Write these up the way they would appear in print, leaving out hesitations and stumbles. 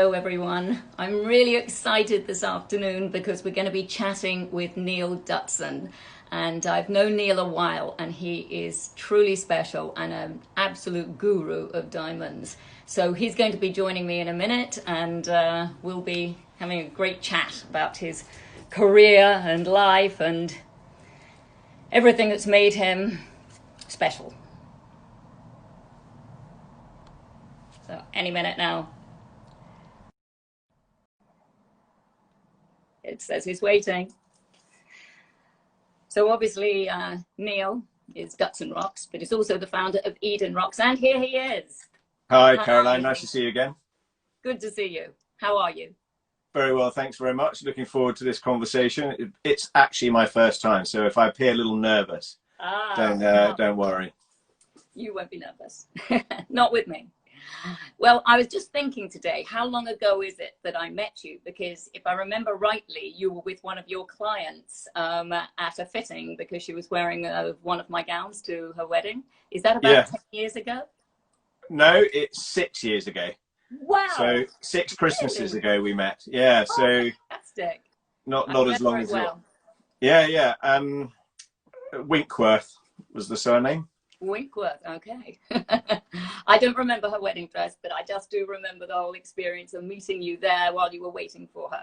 Hello everyone. I'm really excited this afternoon because we're going to be chatting with Neil Dutson. And I've known Neil a while and he is truly special and an absolute guru of diamonds. So he's going to be joining me in a minute and we'll be having a great chat about his career and life and everything that's made him special. So any minute now. It says he's waiting. So obviously Neil is Dutson Rocks, but he's also the founder of Eden Rocks. And here he is. Hi, Caroline. Nice to see you again. Good to see you. How are you? Very well, thanks very much. Looking forward to this conversation. It's actually my first time, so if I appear a little nervous, don't worry. You won't be nervous. Not with me. Well, I was just thinking today, how long ago is it that I met you? Because if I remember rightly, you were with one of your clients at a fitting because she was wearing one of my gowns to her wedding. Is that about 10 years ago? No, it's 6 years ago. Wow. So 6 Christmases ago we met. Yeah, oh, so fantastic. not as long as well. Yeah. Winkworth was the surname. Winkworth, okay. I don't remember her wedding dress, but I just do remember the whole experience of meeting you there while you were waiting for her.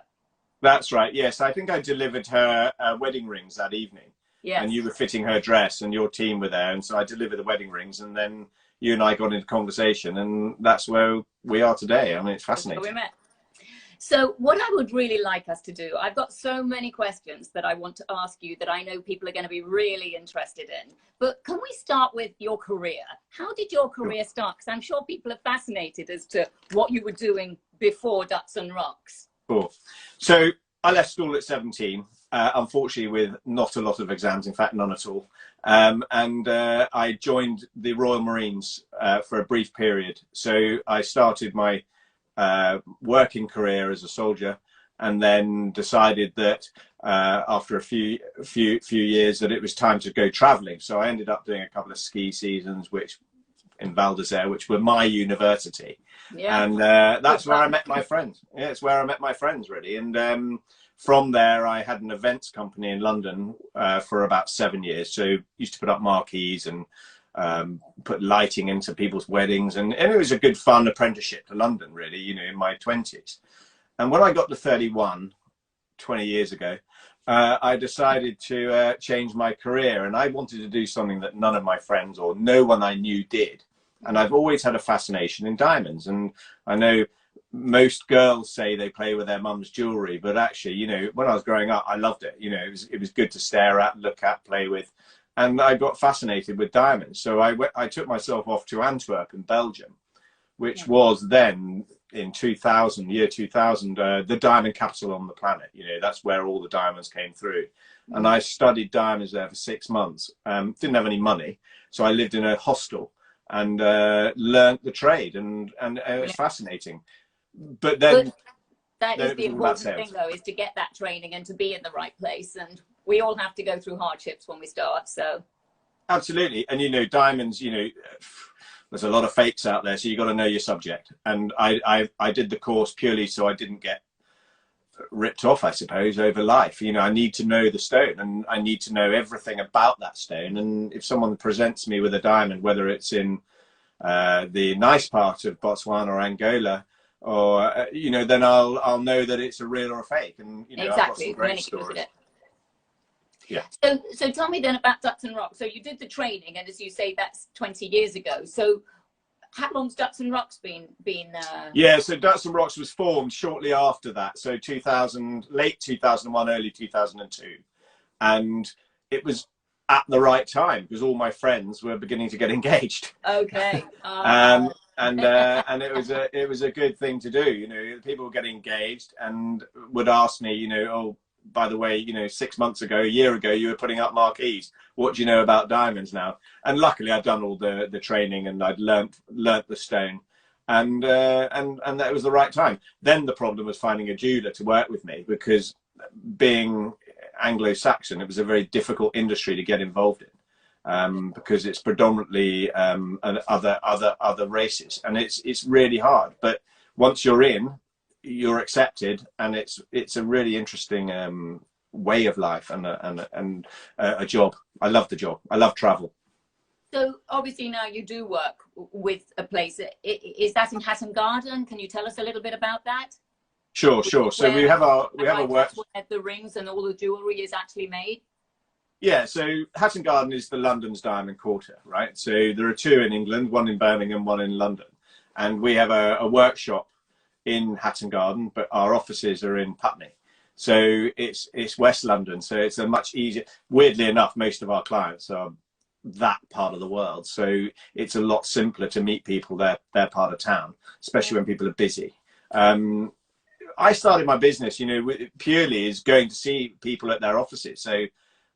That's right, yes. I think I delivered her wedding rings that evening. Yes. And you were fitting her dress and your team were there. And so I delivered the wedding rings and then you and I got into conversation and that's where we are today. I mean, it's fascinating. That's where we met. So what I would really like us to do, I've got so many questions that I want to ask you that I know people are going to be really interested in. But can we start with your career? How did your career start? Because I'm sure people are fascinated as to what you were doing before Dutson Rocks. Cool. So I left school at 17, unfortunately with not a lot of exams, in fact, none at all. I joined the Royal Marines for a brief period. So I started my working career as a soldier and then decided that after a few years that it was time to go traveling. So I ended up doing a couple of ski seasons in Val d'Isere, which were my university. Yeah. And that's where I met my friends. Yeah, it's where I met my friends really. And from there I had an events company in London for about 7 years. So used to put up marquees and put lighting into people's weddings, and it was a good fun apprenticeship to London really, you know, in my 20s. And when I got to 31 20 years ago, I decided to change my career, and I wanted to do something that none of my friends or no one I knew did. And I've always had a fascination in diamonds, and I know most girls say they play with their mum's jewelry, but actually, you know, when I was growing up I loved it. You know, it was good to stare at, look at, play with. And I got fascinated with diamonds. So I took myself off to Antwerp in Belgium, which was then in 2000, year 2000, the diamond capital on the planet. You know, that's where all the diamonds came through. And I studied diamonds there for 6 months. Didn't have any money. So I lived in a hostel and learned the trade, and it was fascinating. But then... That is the important thing, though, is to get that training and to be in the right place. And we all have to go through hardships when we start. So, absolutely. And, you know, diamonds, you know, there's a lot of fakes out there. So you got to know your subject. And I did the course purely so I didn't get ripped off, I suppose, over life. You know, I need to know the stone and I need to know everything about that stone. And if someone presents me with a diamond, whether it's in the nice part of Botswana or Angola, or you know, then I'll know that it's a real or a fake. And you know, exactly. I've got some great stories. Yeah. So tell me then about Dutson Rocks. So you did the training, and as you say, that's 20 years ago. So how long's Dutson Rocks been? Yeah, so Dutson Rocks was formed shortly after that. So 2000, late 2001, early 2002, and it was at the right time because all my friends were beginning to get engaged. Okay. And it was a good thing to do. You know, people would get engaged and would ask me, you know, oh, by the way, you know, 6 months ago, a year ago, you were putting up marquees. What do you know about diamonds now? And luckily, I'd done all the training and I'd learnt the stone, and that was the right time. Then the problem was finding a jeweler to work with me because being Anglo-Saxon, it was a very difficult industry to get involved in. Because it's predominantly other races, and it's really hard. But once you're in, you're accepted, and it's a really interesting way of life and a job. I love the job. I love travel. So obviously now you do work with a place. Is that in Hatton Garden? Can you tell us a little bit about that? Sure. So we have a work. Where the rings and all the jewelry is actually made. Yeah, so Hatton Garden is the London's Diamond Quarter, right? So there are two in England, one in Birmingham, one in London. And we have a workshop in Hatton Garden, but our offices are in Putney. So it's West London, so it's a much easier. Weirdly enough, most of our clients are that part of the world. So it's a lot simpler to meet people their part of town, especially when people are busy. I started my business, purely is going to see people at their offices. So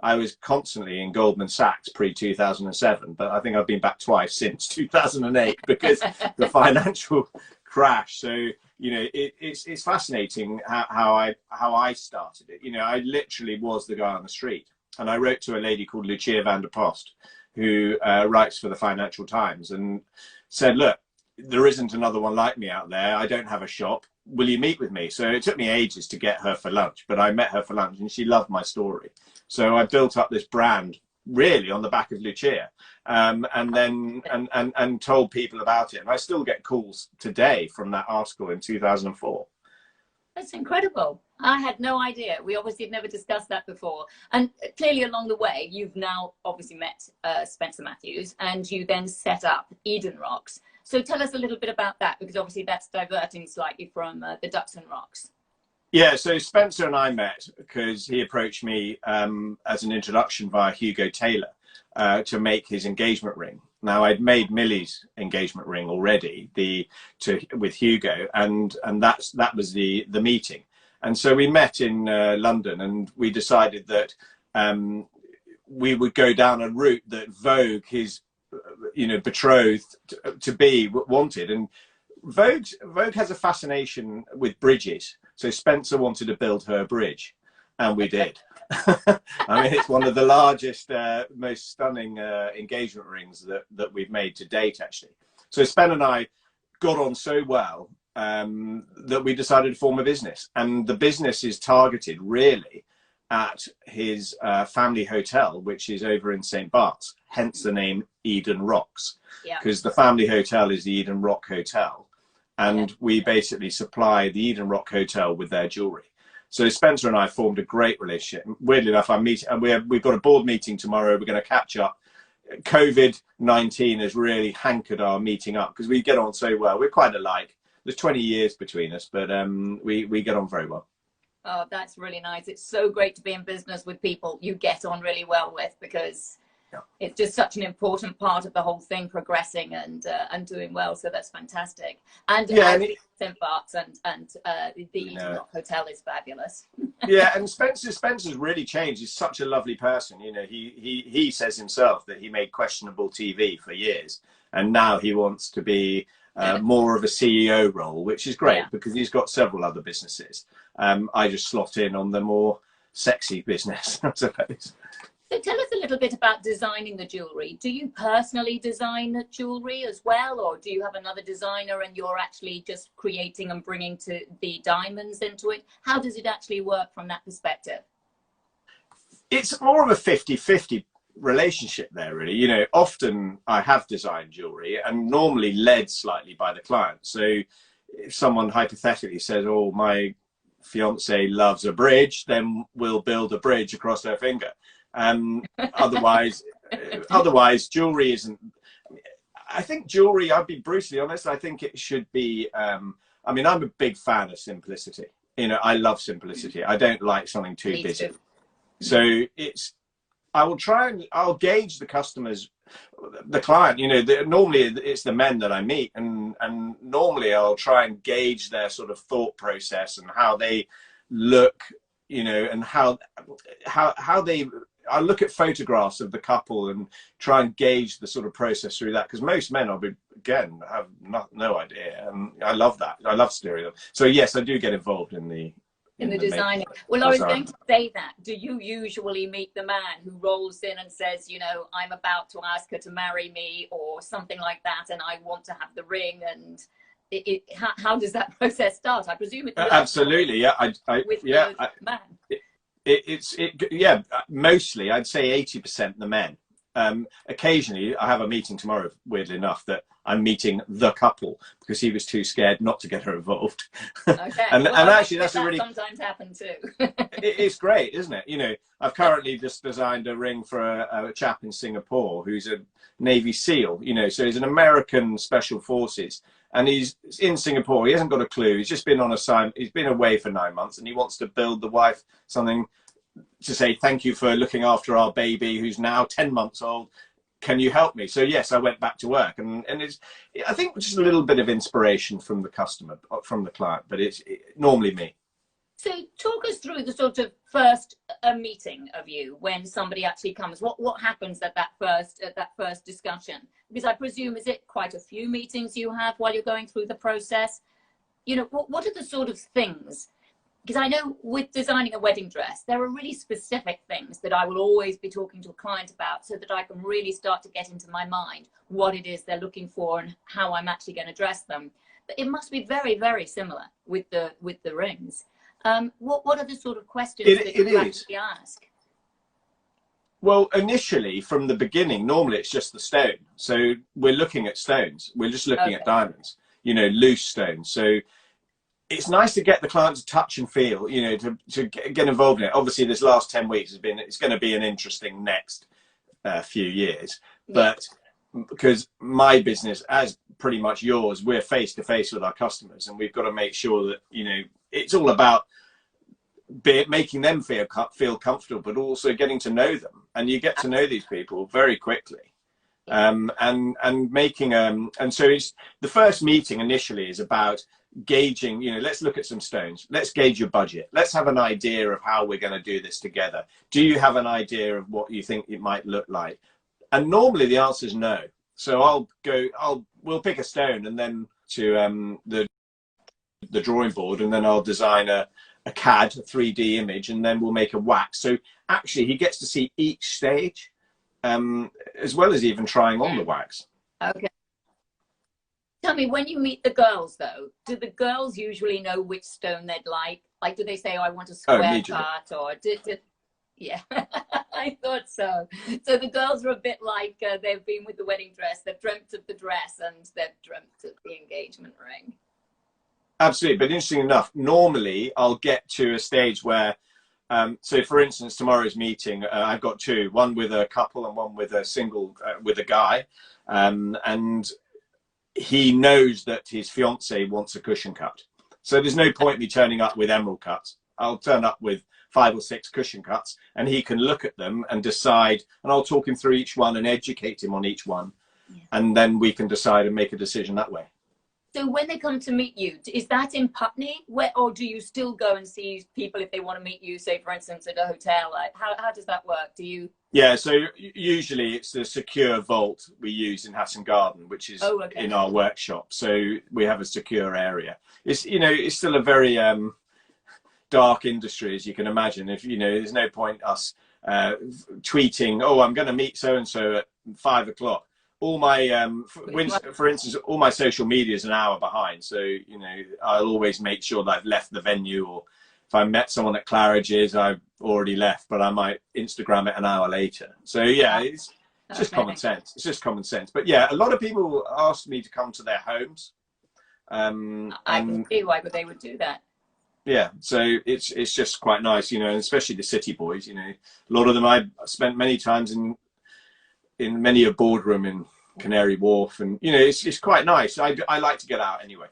I was constantly in Goldman Sachs pre-2007, but I think I've been back twice since 2008 because the financial crash. So, it's fascinating how I started it. I literally was the guy on the street, and I wrote to a lady called Lucia van der Post, who writes for the Financial Times, and said, look, there isn't another one like me out there. I don't have a shop. Will you meet with me? So it took me ages to get her for lunch, but I met her for lunch and she loved my story. So I built up this brand really on the back of Lucia, and then and told people about it. And I still get calls today from that article in 2004. That's incredible. I had no idea. We obviously had never discussed that before. And clearly along the way, you've now obviously met Spencer Matthews, and you then set up Eden Rocks. So tell us a little bit about that, because obviously that's diverting slightly from the Dutson Rocks. Yeah, so Spencer and I met because he approached me as an introduction via Hugo Taylor to make his engagement ring. Now, I'd made Millie's engagement ring already with Hugo, and that was the meeting. And so we met in London, and we decided that we would go down a route that Vogue, his betrothed to be, wanted. And Vogue has a fascination with bridges. So Spencer wanted to build her bridge, and we did. I mean, it's one of the largest, most stunning engagement rings that we've made to date, actually. So Spen and I got on so well that we decided to form a business. And the business is targeted really at his family hotel, which is over in St. Bart's, hence the name Eden Rocks, because the family hotel is the Eden Rock Hotel. And we basically supply the Eden Rock Hotel with their jewelry. So Spencer and I formed a great relationship. Weirdly enough, we've got a board meeting tomorrow. We're going to catch up. COVID-19 has really hankered our meeting up because we get on so well. We're quite alike. There's 20 years between us, but we get on very well. Oh, that's really nice. It's so great to be in business with people you get on really well with, because it's just such an important part of the whole thing, progressing and doing well. So that's fantastic. And St. Bart's and the Eden Rock Hotel is fabulous. Yeah, and Spencer's really changed. He's such a lovely person. He says himself that he made questionable TV for years, and now he wants to be more of a CEO role, which is great because he's got several other businesses. I just slot in on the more sexy business, I suppose. So tell us a little bit about designing the jewelry. Do you personally design the jewelry as well, or do you have another designer and you're actually just creating and bringing to the diamonds into it? How does it actually work from that perspective? It's more of a 50-50 relationship there, really. Often I have designed jewelry and normally led slightly by the client. So if someone hypothetically says, oh, my fiance loves a bridge, then we'll build a bridge across her finger. Otherwise jewelry isn't. I think jewelry, I'll be brutally honest, I think it should be I'm a big fan of simplicity. I love simplicity. I don't like something too busy. So I'll gauge the client. Normally it's the men that I meet, and normally I'll try and gauge their sort of thought process and how they look, and how they. I look at photographs of the couple and try and gauge the sort of process through that, because most men have no idea, and I love that. I love steering them. So yes, I do get involved in the designing. Well, I was going to say that. Do you usually meet the man who rolls in and says, I'm about to ask her to marry me or something like that, and I want to have the ring, and how does that process start? I presume it's Absolutely, yeah. with the man. Yeah, mostly I'd say 80% the men. Occasionally I have a meeting tomorrow, weirdly enough, that I'm meeting the couple because he was too scared not to get her involved. Okay. and actually that's a really sometimes happen too. It's great, isn't it? You know, I've currently just designed a ring for a chap in Singapore who's a Navy SEAL, you know, so he's an American Special Forces, and he's in Singapore. He hasn't got a clue. He's just been on assignment. He's been away for 9 months, and he wants to build the wife something to say thank you for looking after our baby who's now 10 months old. Can you help me? So yes, I went back to work, and it's, I think, just a little bit of inspiration from the customer, from the client, but it's normally me. So talk us through the sort of first meeting of you when somebody actually comes. What happens at that first discussion? Because I presume, is it quite a few meetings you have while you're going through the process? You know, what are the sort of things? Because I know with designing a wedding dress, there are really specific things that I will always be talking to a client about, so that I can really start to get into my mind what it is they're looking for and how I'm actually going to dress them. But it must be very, very similar with the rings. What are the sort of questions that you actually ask? Well, initially, from the beginning, normally it's just the stone. So we're looking at stones. We're just looking at diamonds, you know, loose stones. So it's nice to get the client to touch and feel, you know, to get involved in it. Obviously, this last 10 weeks it's going to be an interesting next few years. But because my business, as pretty much yours, we're face to face with our customers, and we've got to make sure that, you know, it's all about making them feel comfortable, but also getting to know them. And you get to know these people very quickly. And making and so it's the first meeting initially is about gauging, you know, let's look at some stones, let's gauge your budget, let's have an idea of how we're going to do this together. Do you have an idea of what you think it might look like? And normally the answer is no. So we'll pick a stone and then to the drawing board, and then I'll design a CAD, a 3D image, and then we'll make a wax. So actually he gets to see each stage, as well as even trying on the wax. Okay. Tell me, when you meet the girls, though, do the girls usually know which stone they'd like? Like, do they say, "Oh, I want a square cut," or yeah, I thought so. So the girls are a bit like they've been with the wedding dress, they've dreamt of the dress, and they've dreamt of the engagement ring. Absolutely, but interesting enough, normally I'll get to a stage where, so for instance, tomorrow's meeting, I've got two, one with a couple and one with a single, with a guy, and he knows that his fiance wants a cushion cut. So there's no point me turning up with emerald cuts. I'll turn up with 5 or 6 cushion cuts, and he can look at them and decide, and I'll talk him through each one and educate him on each one. Yeah. And then we can decide and make a decision that way. So when they come to meet you, is that in Putney, or do you still go and see people if they want to meet you, say, for instance, at a hotel? Like, how does that work? Do you? Yeah, so usually it's the secure vault we use in Hatton Garden, which is in our workshop. So we have a secure area. It's, you know, it's still a very dark industry, as you can imagine. If, you know, there's no point us tweeting, "Oh, I'm going to meet so-and-so at 5 o'clock." All my, for instance, all my social media is an hour behind. So, you know, I'll always make sure that I've left the venue, or if I met someone at Claridge's, I've already left, but I might Instagram it an hour later. So yeah, it's just common sense. It's just common sense. But yeah, a lot of people ask me to come to their homes. I can see why they would do that. Yeah, so it's just quite nice, you know, and especially the city boys, you know, a lot of them I spent many times in many a boardroom in Canary Wharf, and you know, it's quite nice. I like to get out anyway.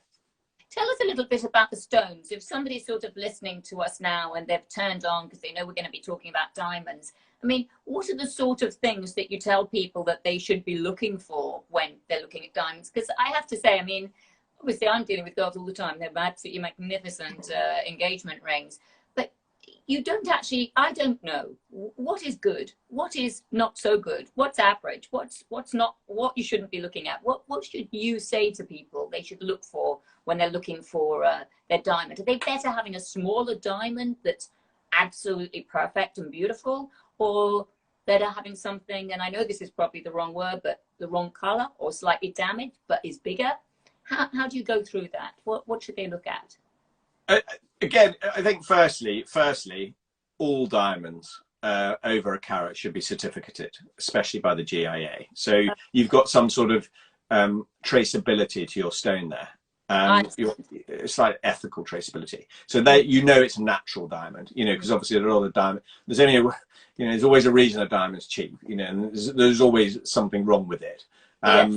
Tell us a little bit about the stones. If somebody's sort of listening to us now and they've turned on because they know we're going to be talking about diamonds, I mean, what are the sort of things that you tell people that they should be looking for when they're looking at diamonds? Because I have to say, I mean, obviously I'm dealing with girls all the time. They're absolutely magnificent engagement rings. But you don't actually, I don't know what is good, what is not so good, what's average, what's not, what you shouldn't be looking at. What should you say to people they should look for when they're looking for their diamond? Are they better having a smaller diamond that's absolutely perfect and beautiful, or better having something, and I know this is probably the wrong word, but the wrong color or slightly damaged but is bigger? How do you go through that? What should they look at? Again, I think firstly, all diamonds over a carat should be certificated, especially by the GIA. So you've got some sort of traceability to your stone there. It's like ethical traceability. So that you know it's a natural diamond, you know, because obviously there are other diamonds. There's only there's always a reason a diamond's cheap, you know, and there's always something wrong with it. Yes.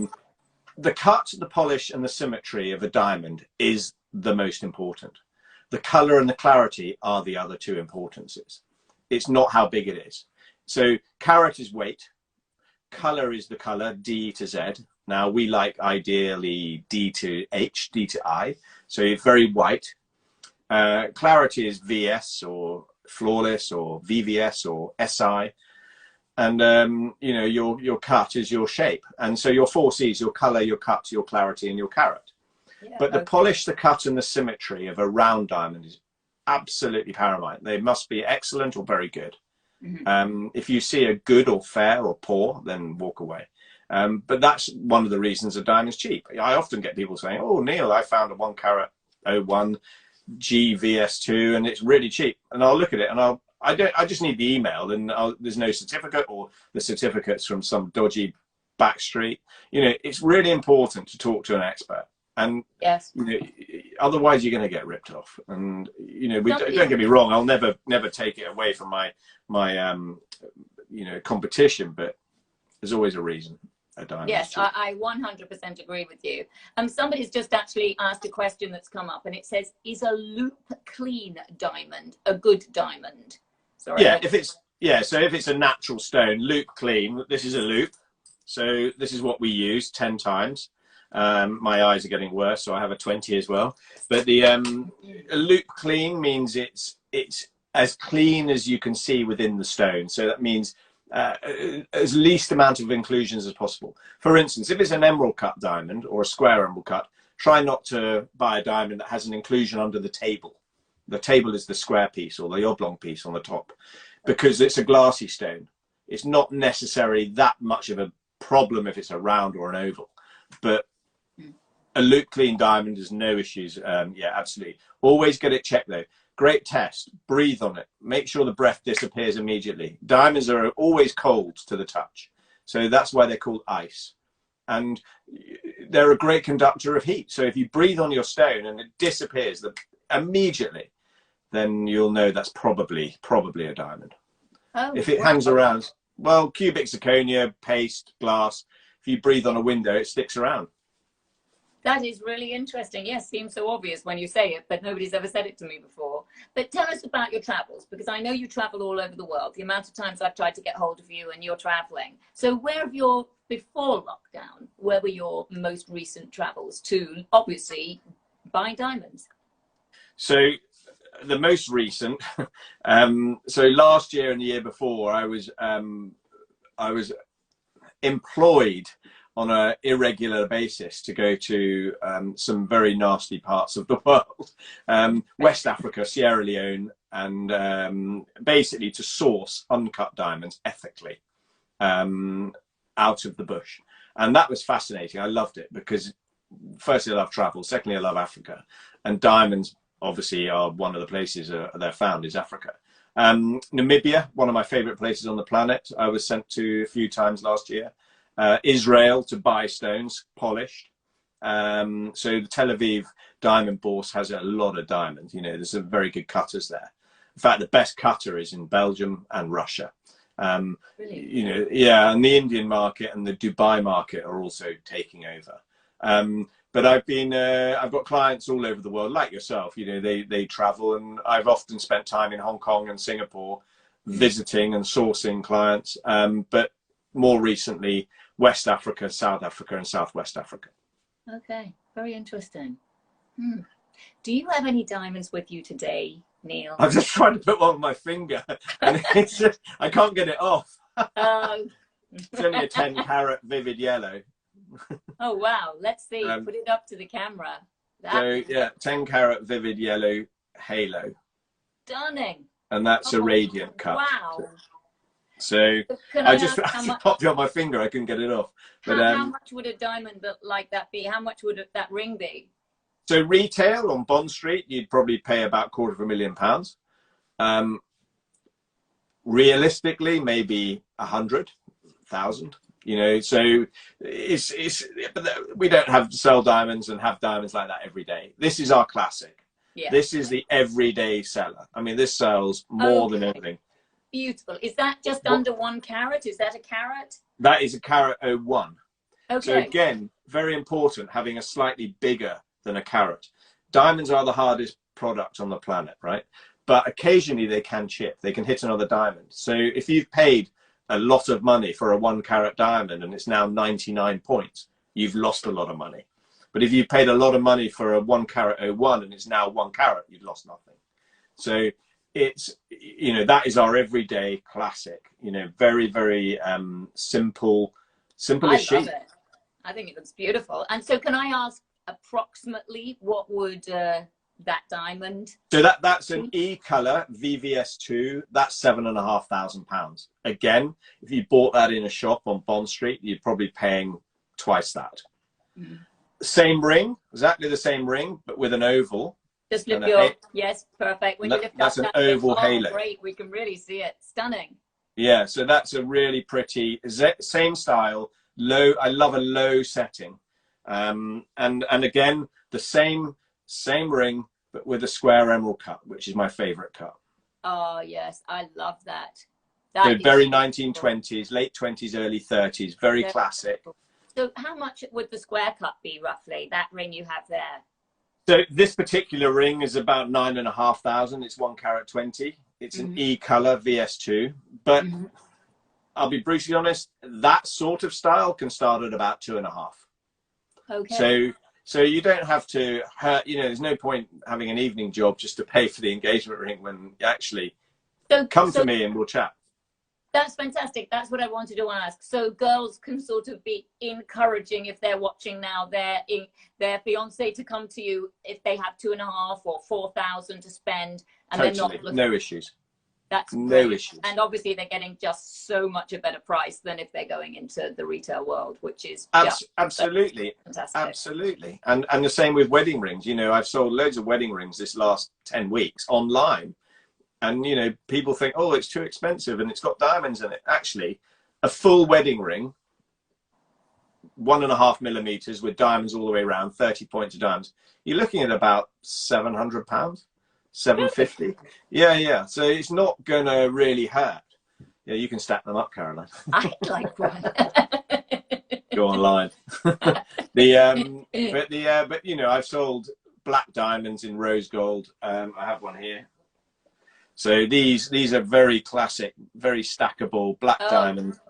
The cut, the polish, and the symmetry of a diamond is the most important. The color and the clarity are the other two importances. It's not how big it is. So carat is weight, color is the color, D to Z. Now we like ideally D to H, D to I. So it's very white. Clarity is VS or flawless or VVS or SI. And you know, your cut is your shape. And so your 4 C's, your color, your cut, your clarity, and your carat. Yeah, but the polish, the cut, and the symmetry of a round diamond is absolutely paramount. They must be excellent or very good. Mm-hmm. If you see a good or fair or poor, then walk away. But that's one of the reasons a diamond's cheap. I often get people saying, "Oh, Neil, I found a 1 carat 01 GVS2 and it's really cheap." And I'll look at it and I just need the email, and there's no certificate, or the certificate's from some dodgy back street. You know, it's really important to talk to an expert. And yes, you know, otherwise you're going to get ripped off. And you know, don't get me wrong, I'll never take it away from my you know, competition, but there's always a reason. Yes, I 100% agree with you. Somebody's just actually asked a question that's come up, and it says, "Is a loop clean diamond a good diamond?" Sorry. Yeah, so if it's a natural stone, loop clean. This is a loop, so this is what we use 10 times. My eyes are getting worse, so I have a 20 as well. But the a loop clean means it's as clean as you can see within the stone. So that means as least amount of inclusions as possible. For instance, if it's an emerald cut diamond or a square emerald cut, try not to buy a diamond that has an inclusion under the table. The table is the square piece or the oblong piece on the top, because it's a glassy stone. It's not necessarily that much of a problem if it's a round or an oval, but a loop clean diamond has no issues. Yeah, absolutely. Always get it checked though. Great test. Breathe on it. Make sure the breath disappears immediately. Diamonds are always cold to the touch, so that's why they're called ice. And they're a great conductor of heat. So if you breathe on your stone and it disappears immediately, then you'll know that's probably a diamond. Oh, if it hangs around, well, cubic zirconia, paste, glass. If you breathe on a window, it sticks around. That is really interesting. Yes, seems so obvious when you say it, but nobody's ever said it to me before. But tell us about your travels, because I know you travel all over the world. The amount of times I've tried to get hold of you and you're traveling. So before lockdown, where were your most recent travels to, obviously, buy diamonds? So the most recent, so last year and the year before, I was employed on an irregular basis to go to some very nasty parts of the world, West Africa, Sierra Leone, and basically to source uncut diamonds ethically out of the bush. And that was fascinating. I loved it because firstly, I love travel. Secondly, I love Africa. And diamonds obviously are one of the places they're found is Africa. Namibia, one of my favorite places on the planet. I was sent to a few times last year. Israel to buy stones polished. So the Tel Aviv diamond bourse has a lot of diamonds. You know, there's some very good cutters there. In fact, the best cutter is in Belgium and Russia. Really? You know, yeah, and the Indian market and the Dubai market are also taking over. But I've got clients all over the world, like yourself. You know, they travel, and I've often spent time in Hong Kong and Singapore visiting and sourcing clients. But more recently, West Africa, South Africa, and Southwest Africa. Okay, very interesting. Do you have any diamonds with you today, Neil? I'm just trying to put one on my finger, and it's just, I can't get it off. It's only a 10 carat vivid yellow. Oh wow, let's see. Put it up to the camera. So yeah, 10 carat vivid yellow halo. Stunning. And that's a radiant cut. Wow. So Can I I just ask how much? popped it on my finger. I couldn't get it off. But How much would a diamond like that be? How much would that ring be? so retail on Bond Street, you'd probably pay about £250,000. Realistically, maybe 100,000. You know, so it's we don't have to sell diamonds and have diamonds like that every day. This is our classic. Yeah. This is the everyday seller. I mean, this sells more than anything. Beautiful. Is that just under 1 carat? Is that a carat? That is a carat 01. Okay. So again, very important, having a slightly bigger than a carat. Diamonds are the hardest product on the planet, right? But occasionally they can chip, they can hit another diamond. So if you've paid a lot of money for a 1 carat diamond and it's now 99 points, you've lost a lot of money. But if you paid a lot of money for a 1 carat 01 and it's now 1 carat, you've lost nothing. So it's, you know, that is our everyday classic, you know, very, very simple as sheep. I love it. I think it looks beautiful. And so can I ask approximately what would that diamond? So that's an E color VVS2. That's £7,500. Again, if you bought that in a shop on Bond Street, you're probably paying twice that. Mm. Same ring, exactly the same ring, but with an oval. Just lift your, yes, perfect. When you lift that's up an that oval halo. Great, we can really see it. Stunning. Yeah, so that's a really pretty, same style, low. I love a low setting, and again the same ring, but with a square emerald cut, which is my favorite cut. Oh yes, I love that. So very 1920s, late 20s, early 30s, very classic. So how much would the square cut be roughly? That ring you have there. So this particular ring is about 9,500. It's 1 carat 20. It's an E color VS2, but I'll be brutally honest, that sort of style can start at about 2.5. Okay. So you don't have to hurt, you know, there's no point having an evening job just to pay for the engagement ring when actually come to me and we'll chat. That's fantastic. That's what I wanted to ask. So girls can sort of be encouraging, if they're watching now, their fiance to come to you if they have 2.5 or 4,000 to spend, and totally. they're not looking. No issues. That's no great. issues. And obviously they're getting just so much a better price than if they're going into the retail world, which is absolutely fantastic. Absolutely. And the same with wedding rings. You know, I've sold loads of wedding rings this last 10 weeks online. And, you know, people think, oh, it's too expensive and it's got diamonds in it. Actually, a full wedding ring, 1.5 millimeters with diamonds all the way around, 30 points of diamonds, you're looking at about £700, 750. Yeah. So it's not going to really hurt. Yeah, you can stack them up, Caroline. I like one. Go online. But you know, I've sold black diamonds in rose gold. I have one here. So these are very classic, very stackable black diamonds.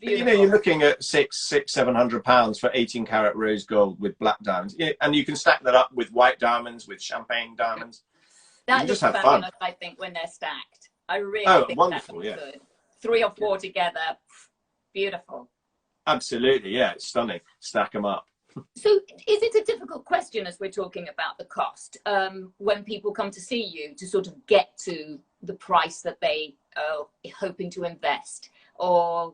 You know, you're looking at £700 for 18 carat rose gold with black diamonds, and you can stack that up with white diamonds, with champagne diamonds. That just have fun. I think when they're stacked, I really think wonderful, that's good. 3 or 4 together, beautiful. Absolutely, yeah, it's stunning. Stack them up. So is it a difficult question, as we're talking about the cost, when people come to see you, to sort of get to the price that they are hoping to invest? Or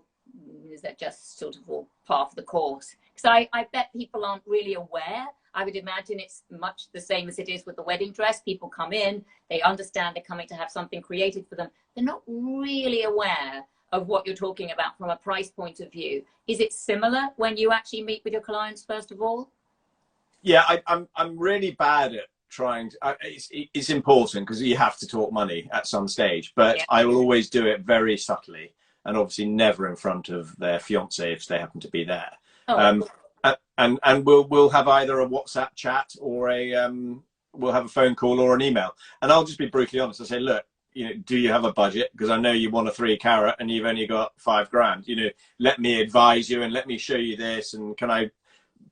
is that just sort of all part of the course? Because I bet people aren't really aware. I would imagine it's much the same as it is with the wedding dress. People come in, they understand they're coming to have something created for them. They're not really aware of what you're talking about from a price point of view. Is it similar when you actually meet with your clients, first of all? Yeah, I'm really bad at trying to, it's important because you have to talk money at some stage, but I will always do it very subtly, and obviously never in front of their fiance if they happen to be there. And we'll have either a WhatsApp chat or we'll have a phone call or an email, and I'll just be brutally honest. I say, look, you know, do you have a budget? Because I know you want a 3 carat and you've only got 5 grand. You know, let me advise you and let me show you this, and can I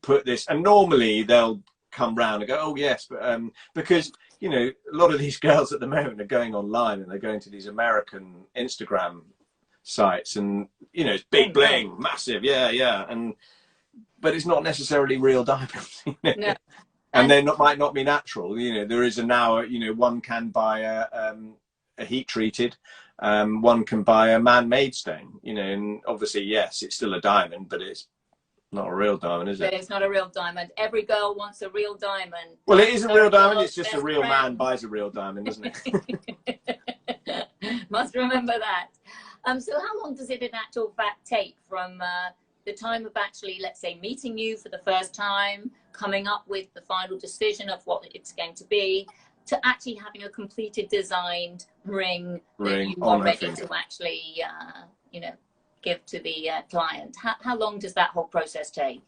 put this? And normally they'll come round and go, oh yes, but because, you know, a lot of these girls at the moment are going online and they're going to these American Instagram sites, and you know, it's big bling, massive, but it's not necessarily real diamonds. You know? No. And they might not be natural. You know, there is now, you know, one can buy heat treated. One can buy a man-made stone, you know, and obviously, yes, it's still a diamond, but it's not a real diamond, is it? But it's not a real diamond. Every girl wants a real diamond. Well, it is a real diamond. It's just a Best real friend. man buys a real diamond, doesn't it? Must remember that. So how long does it in actual fact take from the time of actually, let's say, meeting you for the first time, coming up with the final decision of what it's going to be, to actually having a completed designed ring that you are ready to actually, you know, give to the client? How long does that whole process take?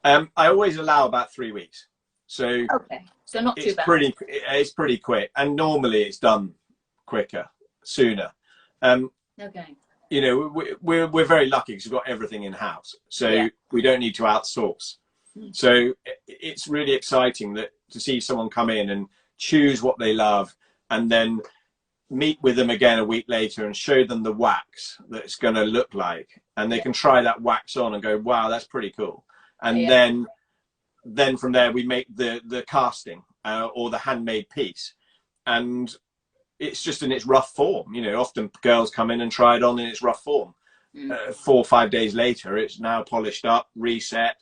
I always allow about 3 weeks. So okay, so not too bad. It's pretty quick, and normally it's done quicker, sooner. Okay. You know, we're very lucky because we've got everything in house, so we don't need to outsource. So it's really exciting that to see someone come in and choose what they love, and then meet with them again a week later and show them the wax that it's going to look like, and they can try that wax on and go, wow, that's pretty cool. And then from there we make the casting or the handmade piece, and it's just in its rough form. You know, often girls come in and try it on in its rough form. 4 or 5 days later, it's now polished up, reset.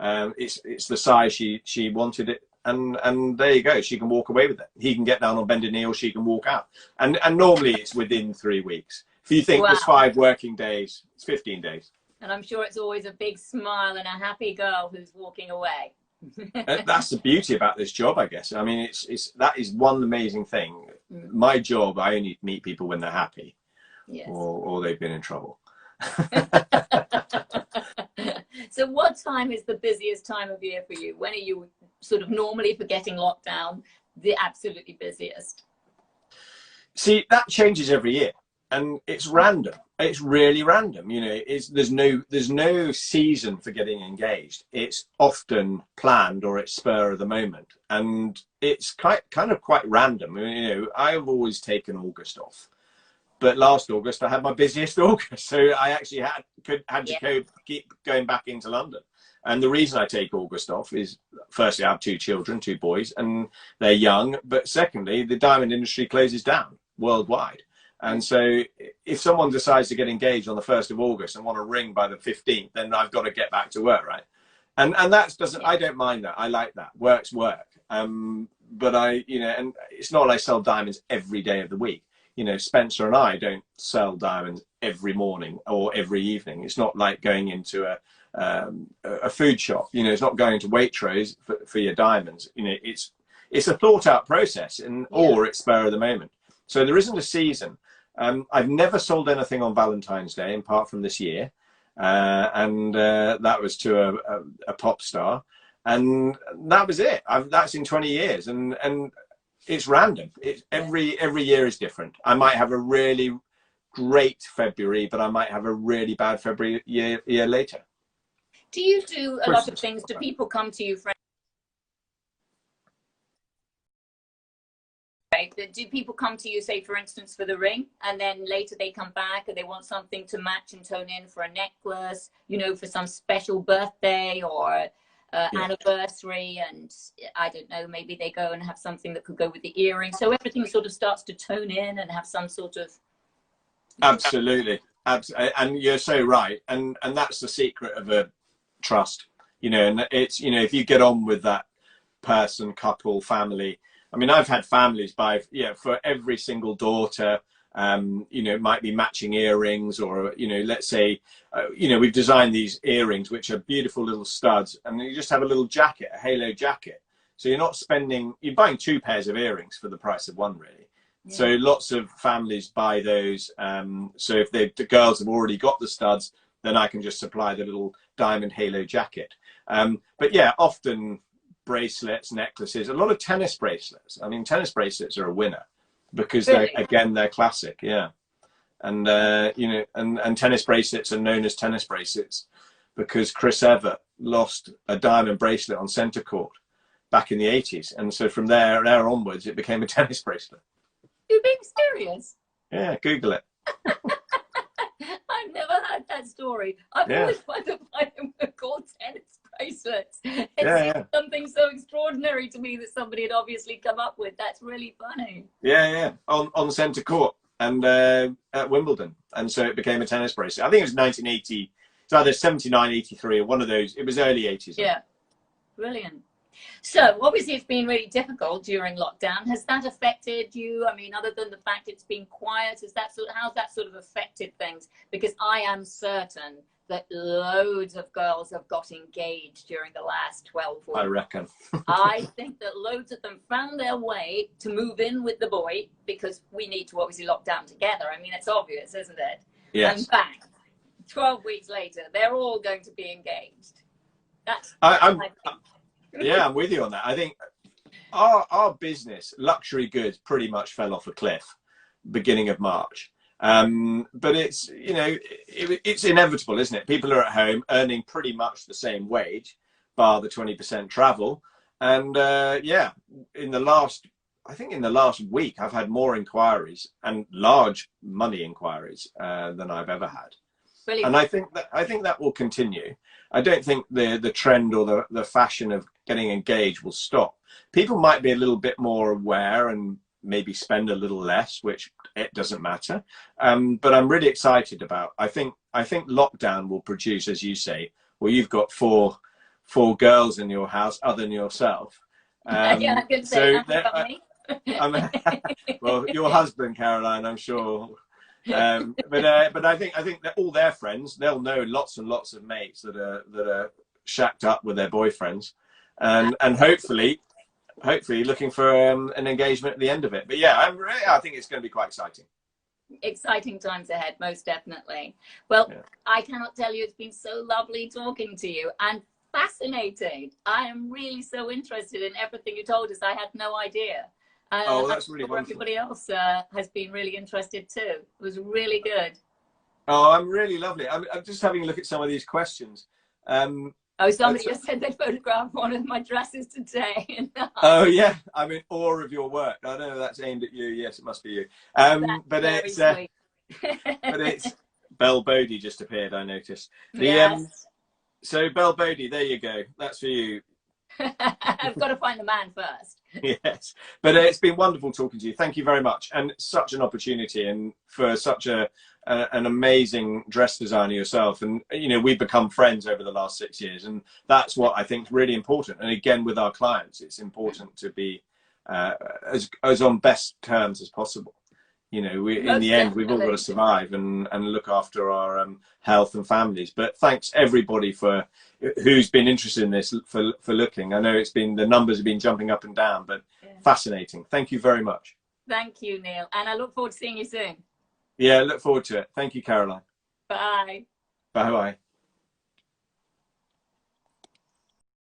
It's the size she wanted it, and there you go. She can walk away with it. He can get down on bended knee, or she can walk out. And normally it's within 3 weeks. If you think there's 5 working days, it's 15 days. And I'm sure it's always a big smile and a happy girl who's walking away. That's the beauty about this job, I guess. I mean, that is one amazing thing. My job, I only meet people when they're happy, or they've been in trouble. So what time is the busiest time of year for you? When are you sort of normally, forgetting lockdown, the absolutely busiest? See, that changes every year, and it's random. It's really random. You know, there's no season for getting engaged. It's often planned, or it's spur of the moment, and it's kind of quite random. I mean, you know, I've always taken August off, but last August I had my busiest August, so I actually had to keep going back into London. And the reason I take August off is, firstly, I have 2 children, 2 boys, and they're young. But secondly, the diamond industry closes down worldwide. And so if someone decides to get engaged on the 1st of August and want a ring by the 15th, then I've got to get back to work, right? And that doesn't, I don't mind that. I like that. Work's work. But you know, and it's not like I sell diamonds every day of the week. You know, Spencer and I don't sell diamonds every morning or every evening. It's not like going into a food shop. You know, it's not going to Waitrose for your diamonds. You know, it's a thought out process, or it's spur of the moment. So there isn't a season. I've never sold anything on Valentine's Day apart from this year, and that was to a pop star, and that was it. That's in 20 years, and it's random. Every year is different. I might have a really great February, but I might have a really bad February year later. Do you do a lot of things? Do people come to you, do people come to you, say, for instance, for the ring, and then later they come back and they want something to match and tone in for a necklace, you know, for some special birthday or anniversary, and I don't know, maybe they go and have something that could go with the earring, so everything sort of starts to tone in and have some sort of... Absolutely. And you're so right, and that's the secret of a trust, you know. And it's, you know, if you get on with that person, couple, family. I mean, I've had families buy, for every single daughter, you know, it might be matching earrings, or, you know, let's say, you know, we've designed these earrings, which are beautiful little studs, and you just have a little jacket, a halo jacket. So you're not spending, you're buying 2 pairs of earrings for the price of 1, really. Yeah. So lots of families buy those. So if the girls have already got the studs, then I can just supply the little diamond halo jacket. But yeah, often bracelets, necklaces, a lot of tennis bracelets. I mean, tennis bracelets are a winner because they're classic. Yeah. And, you know, and tennis bracelets are known as tennis bracelets because Chris Evert lost a diamond bracelet on centre court back in the 80s. And so from there onwards, it became a tennis bracelet. You're being serious? Yeah, Google it. I've never heard that story. I've always wondered why they were called tennis bracelets. It Yeah, seems something so extraordinary to me that somebody had obviously come up with. That's really funny. yeah. On centre court and at Wimbledon, and so it became a tennis bracelet. I think it was 1980. It's either 79, 83, or one of those. It was early 80s. Yeah, brilliant. So obviously it's been really difficult during lockdown. Has that affected you? I mean, other than the fact it's been quiet, how's that sort of affected things? Because I am certain that loads of girls have got engaged during the last 12 weeks. I reckon. I think that loads of them found their way to move in with the boy, because we need to obviously lock down together. I mean, it's obvious, isn't it? Yes. And back 12 weeks later, they're all going to be engaged. That's yeah, I'm with you on that. I think our business, luxury goods, pretty much fell off a cliff beginning of March. But it's, you know, it's inevitable, isn't it? People are at home earning pretty much the same wage, bar the 20% travel. And yeah, I think in the last week, I've had more inquiries, and large money inquiries, than I've ever had. brilliant. And I think that will continue. I don't think the trend or the fashion of getting engaged will stop. People might be a little bit more aware and maybe spend a little less, which it doesn't matter. But I'm really excited about. I think lockdown will produce, as you say, well, you've got four girls in your house other than yourself. Yeah, I can say well, your husband, Caroline, I'm sure. But I think that all their friends, they'll know lots and lots of mates that are shacked up with their boyfriends, and hopefully looking for an engagement at the end of it. But yeah, I think it's going to be quite exciting. Exciting times ahead, most definitely. Well, Yeah. I cannot tell you, it's been so lovely talking to you and fascinating. I am really so interested in everything you told us. I had no idea. Oh, that's really wonderful. Everybody else has been really interested too. It was really good. Oh, I'm really lovely. I'm just having a look at some of these questions. Somebody just said they photographed one of my dresses today. Oh yeah, I'm in awe of your work. I don't know if that's aimed at you. Yes, it must be you. But it's Belle Bodie just appeared. I noticed. Yes. So Belle Bodie, there you go. That's for you. I've got to find the man first. Yes, but it's been wonderful talking to you. Thank you very much, and such an opportunity, and for such an amazing dress designer yourself. And you know, we've become friends over the last 6 years, and that's what I think is really important. And again, with our clients, it's important to be as on best terms as possible. You know, in the end, we've all got to survive and look after our health and families. But thanks everybody who's been interested in this for looking. I know the numbers have been jumping up and down, but fascinating. Thank you very much. Thank you, Neil. And I look forward to seeing you soon. Yeah, look forward to it. Thank you, Caroline. Bye. Bye-bye.